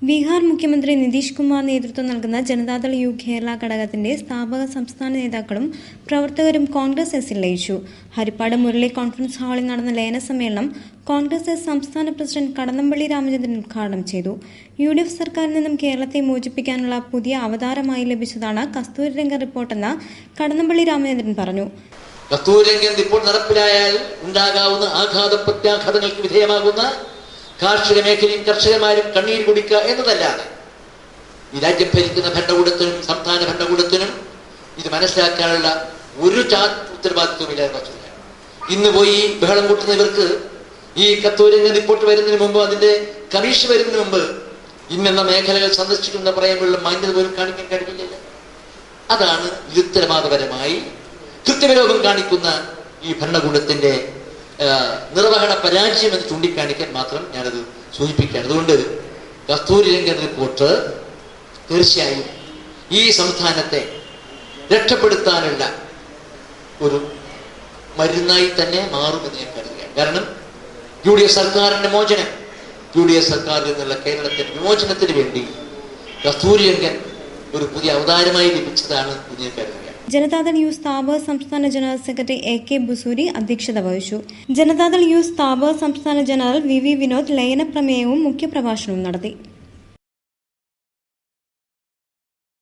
ബീഹാർ മുഖ്യമന്ത്രി നിതീഷ് കുമാർ നേതൃത്വം നൽകുന്ന ജനതാദൾ യു കേരള ഘടകത്തിന്റെ സ്ഥാപക സംസ്ഥാന നേതാക്കളും പ്രവർത്തകരും കോൺഗ്രസ് എസിൽ ലയിച്ചു. ഹരിപ്പാട് മുരളി കോൺഫറൻസ് ഹാളിൽ നടന്ന ലയന സമ്മേളനം കോൺഗ്രസ് എസ് സംസ്ഥാന പ്രസിഡന്റ് കടന്നപ്പള്ളി രാമചന്ദ്രൻ ഉദ്ഘാടനം ചെയ്തു. UDF സർക്കാരിൽ നിന്നും കേരളത്തെ മോചിപ്പിക്കാനുള്ള പുതിയ അവതാരമായി ലഭിച്ചതാണ് കസ്തൂരിരംഗൻ റിപ്പോർട്ടെന്ന് കടന്നപ്പള്ളി രാമചന്ദ്രൻ പറഞ്ഞു. കസ്തൂരിരംഗൻ റിപ്പോർട്ട് നടപ്പിലായാൽ ഉണ്ടാകാവുന്ന ആഘാത പ്രത്യാഘാതങ്ങൾക്ക് വിധേയമാകുന്ന കാർഷിക മേഖലയും കർഷകന്മാരും കണ്ണീര് കുടിക്കുക എന്നതല്ലാതെ ഈ രാജ്യം ഭരിക്കുന്ന ഭരണകൂടത്തിനും സംസ്ഥാന ഭരണകൂടത്തിനും ഇത് മനസ്സിലാക്കാനുള്ള ഒരു ഉത്തരവാദിത്വമില്ലാതെ വസ്തുതയാണ്. ഇന്ന് പോയി ബഹളം കൂട്ടുന്നവർക്ക് ഈ കസ്തൂരിരംഗൻ റിപ്പോർട്ട് വരുന്നതിന് മുമ്പ്, അതിന്റെ കമ്മീഷൻ വരുന്നതിന് മുമ്പ് ഇന്നെന്ന മേഖലകൾ സന്ദർശിക്കുന്ന പറയാനുള്ള മാന്യത പോലും കാണിക്കാൻ കഴിയില്ല. അതാണ് നിരുത്തരവാദപരമായി കൃത്യവിലോപം കാണിക്കുന്ന ഈ ഭരണകൂടത്തിന്റെ നിർവഹണ പരാജയം എന്ന് ചൂണ്ടിക്കാണിക്കാൻ മാത്രം ഞാനത് സൂചിപ്പിക്കുകയാണ്. അതുകൊണ്ട് കസ്തൂരിരംഗൻ റിപ്പോർട്ട് തീർച്ചയായും ഈ സംസ്ഥാനത്തെ രക്ഷപ്പെടുത്താനുള്ള ഒരു മരുന്നായി തന്നെ മാറുമെന്ന് ഞാൻ കരുതുകയാണ്. കാരണം UDF സർക്കാരിന്റെ മോചനം, UDF സർക്കാരിൽ നിന്നുള്ള കേരളത്തിന്റെ വിമോചനത്തിന് വേണ്ടി കസ്തൂരിരംഗൻ ഒരു പുതിയ അവതാരമായി ലഭിച്ചതാണ് എന്ന് ഞാൻ കരുതുകയാണ്. ജനതാദൾ യു സ്ഥാപക സംസ്ഥാന ജനറൽ സെക്രട്ടറി AK ബുസൂരി അധ്യക്ഷത വഹിച്ചു. ജനതാദൾ യു സ്ഥാപക സംസ്ഥാന ജനറൽ VV വിനോദ് ലയന പ്രമേയവും മുഖ്യപ്രഭാഷണവും നടത്തി.